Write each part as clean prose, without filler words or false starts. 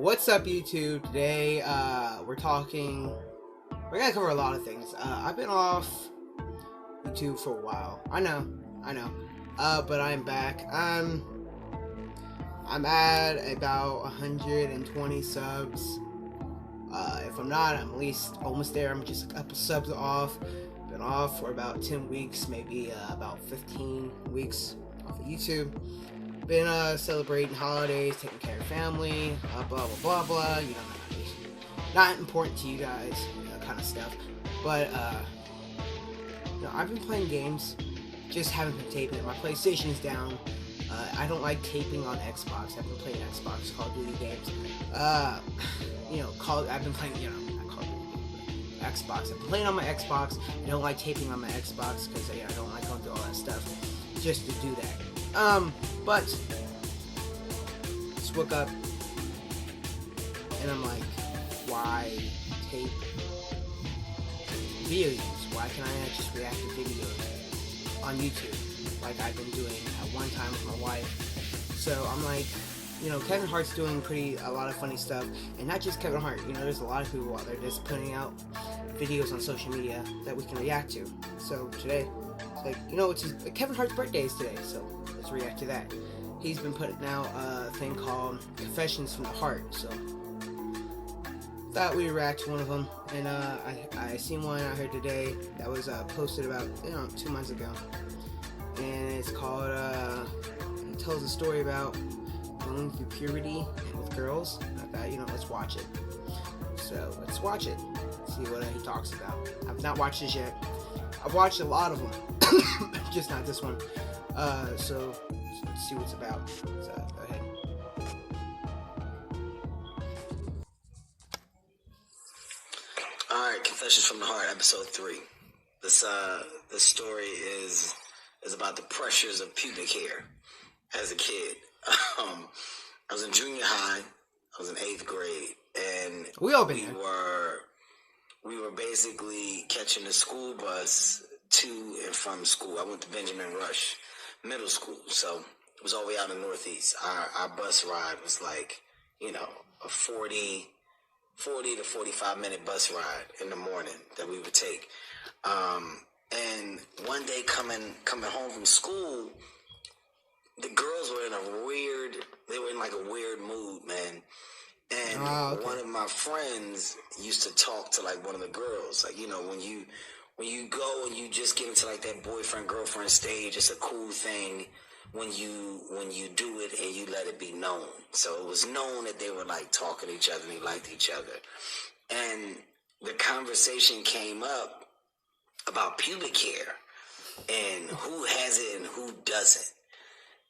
What's up, YouTube? Today, we're gonna cover a lot of things. I've been off YouTube for a while. I know. But I'm back. I'm at about 120 subs. If I'm not, I'm at least almost there. I'm just a couple subs off. Been off for about 10 weeks, maybe about 15 weeks off of YouTube. Been celebrating holidays, taking care of family, blah blah blah blah. You know, not important to you guys, kind of stuff. But I've been playing games, just haven't been taping it. My PlayStation is down. I don't like taping on Xbox. I've been playing Xbox Call of Duty games. I've been playing, not Call of Duty, Xbox. I've been playing on my Xbox. I don't like taping on my Xbox because I don't like going through all that stuff just to do that. But just woke up and I'm like, why tape videos? Why can't I not just react to videos on YouTube like I've been doing at one time with my wife? So I'm like, Kevin Hart's doing a lot of funny stuff, and not just Kevin Hart. There's a lot of people out there just putting out videos on social media that we can react to. So today, it's Kevin Hart's birthday is today, so let's react to that. He's been putting out a thing called Confessions from the Heart, so thought we'd react to one of them. And I seen one out here today that was posted about 2 months ago, and it's called it tells a story about going through puberty with girls. I thought, let's watch it. So let's watch it, see what he talks about. I've not watched this yet. I've watched a lot of them, just not this one. So let's see what it's about. So go ahead. Alright, Confessions from the Heart, episode 3. This story is about the pressures of pubic hair as a kid. I was in junior high, I was in 8th grade, and we were basically catching the school bus to and from school. I went to Benjamin Rush Middle School, so it was all the way out in the Northeast. Our bus ride was like, a 40 to 45 minute bus ride in the morning that we would take. And one day coming home from school, the girls were in like a weird mood, man. And one of my friends used to talk to like one of the girls, like, when you go and you just get into like that boyfriend girlfriend stage, it's a cool thing when you do it and you let it be known. So it was known that they were like talking to each other and they liked each other. And the conversation came up about pubic hair and who has it and who doesn't.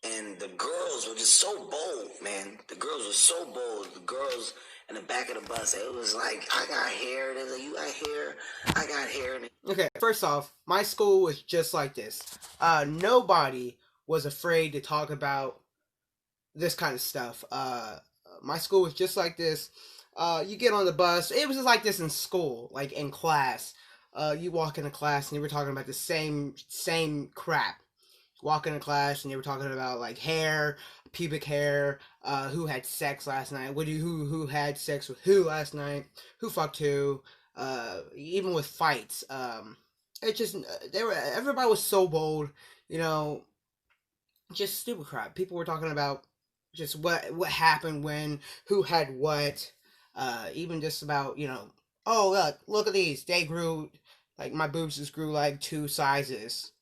And the girls were just so bold, man. The girls were so bold. The girls in the back of the bus, it was like, I got hair. They was like, you got hair? I got hair. Okay, first off, my school was just like this. Nobody was afraid to talk about this kind of stuff. My school was just like this. You get on the bus. It was just like this in school, like in class. You walk into class and you were talking about the same crap. Walk into class and you were talking about like hair, pubic hair, who had sex last night, who had sex with who last night, who fucked who, even with fights. Everybody was so bold, just stupid crap. People were talking about just what happened when, who had what, even just about, oh, look at these, they grew, like my boobs just grew like 2 sizes,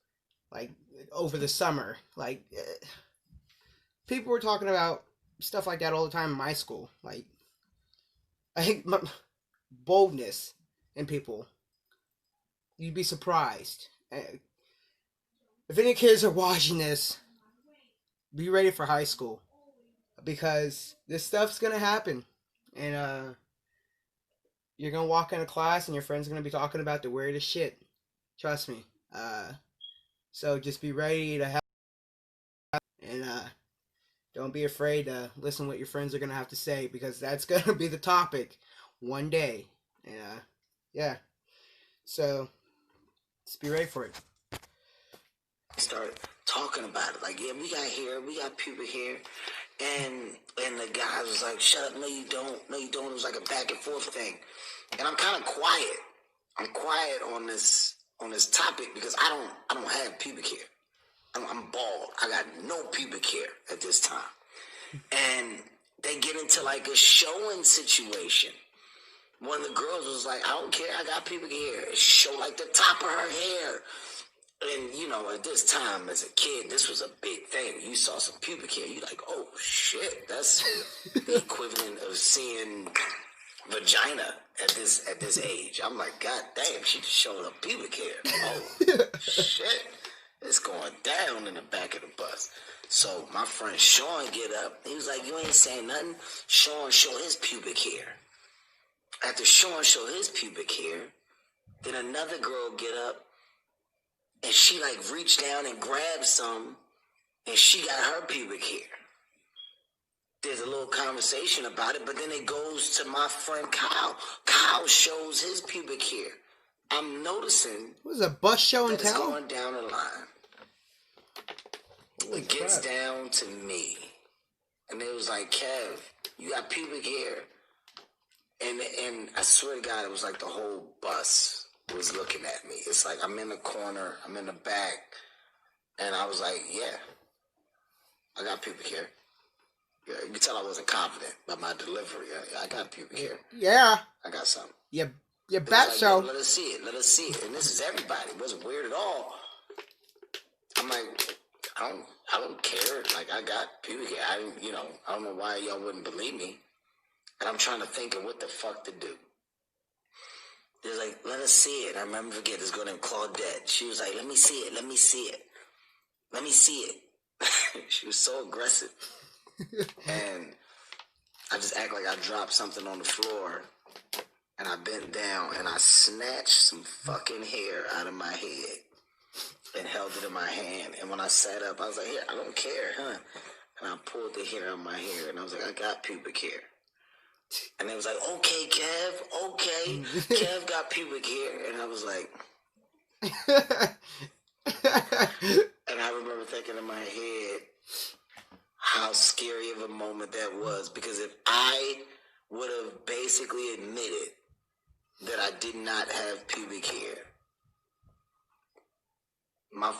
like over the summer. Like people were talking about stuff like that all the time in my school. Like, I think boldness in people, you'd be surprised. If any kids are watching this, be ready for high school, because this stuff's gonna happen, and you're gonna walk into class and your friends are gonna be talking about the weirdest shit. Trust me. So just be ready to help, and don't be afraid to listen what your friends are gonna have to say, because that's gonna be the topic one day. And yeah. So just be ready for it. Started talking about it, like, yeah, we got hair, we got pubic hair, And the guy was like, shut up, no you don't. It was like a back and forth thing. And I'm kind of quiet. I'm quiet on this topic because I don't have pubic hair. I'm bald. I got no pubic hair at this time. And they get into like a showing situation. One of the girls was like, I don't care, I got pubic hair. She showed like the top of her hair. And, you know, at this time, as a kid, this was a big thing. You saw some pubic hair, you like, oh, shit. That's the equivalent of seeing vagina at this age. I'm like, God damn, she just showed up pubic hair. Oh, shit. It's going down in the back of the bus. So my friend Sean get up. He was like, you ain't saying nothing. Sean show his pubic hair. After Sean show his pubic hair, then another girl get up. And she like reached down and grabbed some, and she got her pubic hair. There's a little conversation about it, but then it goes to my friend Kyle. Kyle shows his pubic hair. I'm noticing. What was a bus show and that it's tell? going down the line. It gets down to me, and it was like, Kev, you got pubic hair, and I swear to God, it was like the whole bus was looking at me. It's like I'm in the corner, I'm in the back, and I was like, yeah, I got pubic hair. Yeah, you can tell I wasn't confident by my delivery. I got pubic hair. Yeah. I got something. You bet like, so. Let us see it. And this is everybody. It wasn't weird at all. I'm like, I don't care. Like, I got pubic hair. I don't know why y'all wouldn't believe me. And I'm trying to think of what the fuck to do. They're like, let us see it. I remember forget this girl named Claudette. She was like, let me see it. She was so aggressive. And I just act like I dropped something on the floor. And I bent down and I snatched some fucking hair out of my head and held it in my hand. And when I sat up, I was like, here, I don't care, huh? And I pulled the hair out of my hair and I was like, I got pubic hair. And they was like, okay, Kev, okay. Kev got pubic hair. And I was like, and I remember thinking in my head how scary of a moment that was. Because if I would have basically admitted that I did not have pubic hair, my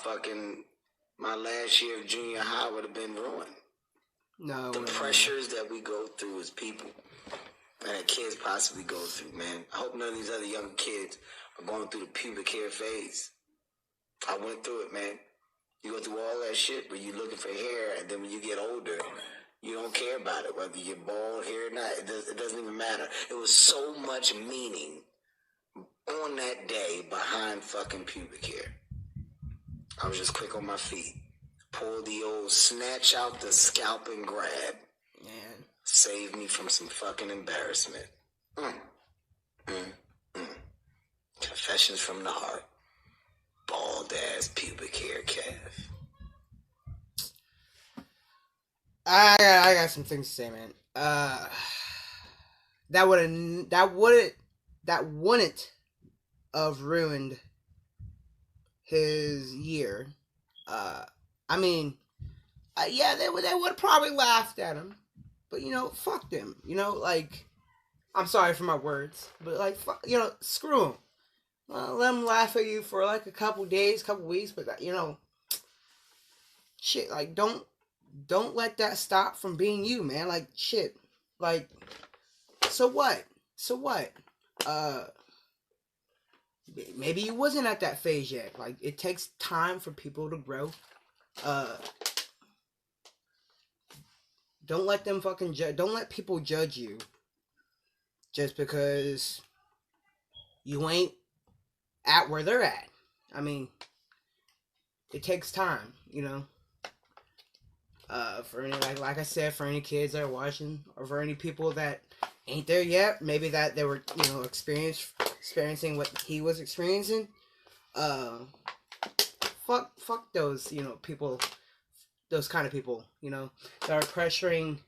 last year of junior high would have been ruined. No. The pressures that we go through as people and that kids possibly go through, man. I hope none of these other young kids are going through the pubic hair phase. I went through it, man. You go through all that shit, but you're looking for hair, and then when you get older, you don't care about it, whether you're bald hair or not. It doesn't even matter. It was so much meaning on that day behind fucking pubic hair. I was just quick on my feet. Pull the old snatch out the scalp and grab. Man. Save me from some fucking embarrassment. Confessions from the heart. Bald ass pubic hair, Kev. I got some things to say, man. That wouldn't have ruined his year. I mean, yeah, they would have probably laughed at him, but fuck them. Like, I'm sorry for my words, but like, screw them. Let them laugh at you for like a couple days, couple weeks, but shit, like don't let that stop from being you, man. Like, shit, like, so what? Maybe you wasn't at that phase yet. Like, it takes time for people to grow. Don't let them fucking don't let people judge you just because you ain't at where they're at. I mean, it takes time, for any, like I said, for any kids that are watching, or for any people that ain't there yet, maybe that they were, experiencing what he was experiencing. Fuck those, people, those kind of people, that are pressuring,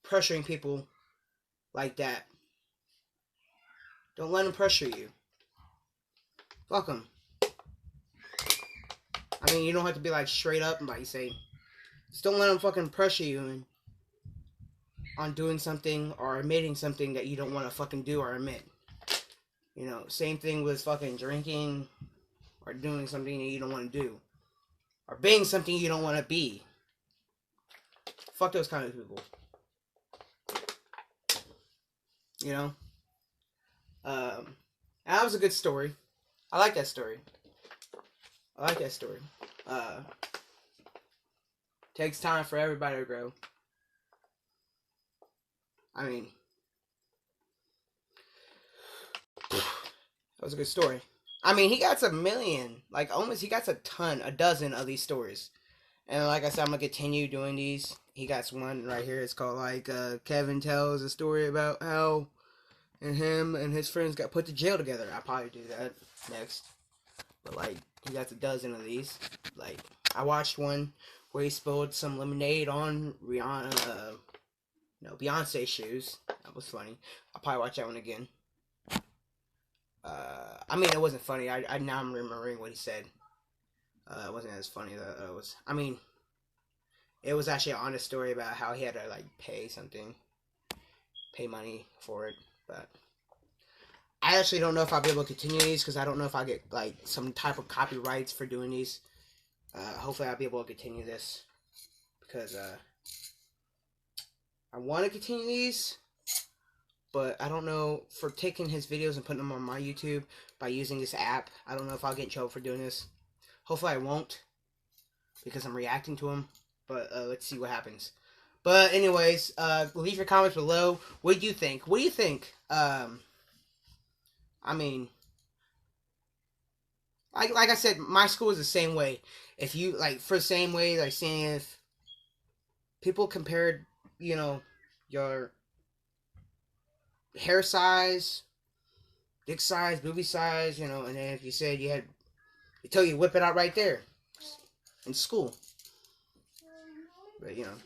pressuring people like that. Don't let them pressure you. Fuck them. I mean, you don't have to be like straight up and like say Just don't let them fucking pressure you on doing something or admitting something that you don't want to fucking do or admit. You know, same thing with fucking drinking or doing something that you don't want to do or being something you don't want to be. Fuck those kind of people. You know? That was a good story. I like that story. Takes time for everybody to grow. I mean, that was a good story. I mean, he got a million, like almost, he got a dozen of these stories. And like I said, I'm gonna continue doing these. He got one right here. It's called like Kevin tells a story about how and him and his friends got put to jail together. I'll probably do that next. But like, he got a dozen of these. Like, I watched one where he spilled some lemonade on Beyonce's shoes. That was funny. I'll probably watch that one again. I mean, it wasn't funny. I now I'm remembering what he said. It wasn't as funny. It was. I mean, it was actually an honest story about how he had to like pay money for it. But I actually don't know if I'll be able to continue these because I don't know if I get like some type of copyrights for doing these. Hopefully, I'll be able to continue this because I want to continue these. But I don't know, for taking his videos and putting them on my YouTube by using this app, I don't know if I'll get in trouble for doing this. Hopefully I won't, because I'm reacting to him. But let's see what happens. But anyways, leave your comments below. What do you think? What do you think? I mean, like I said, my school is the same way. If you, like, for the same way, like, seeing if people compared, you know, your hair size, dick size, booby size, you know, and then if you said they tell you to whip it out right there in school. But, you know,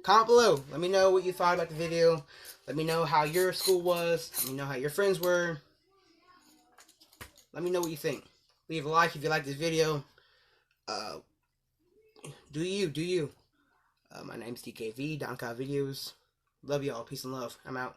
comment below. Let me know what you thought about the video. Let me know how your school was. Let me know how your friends were. Let me know what you think. Leave a like if you like this video. Do you. My name's DKV, Donkai Videos. Love y'all. Peace and love. I'm out.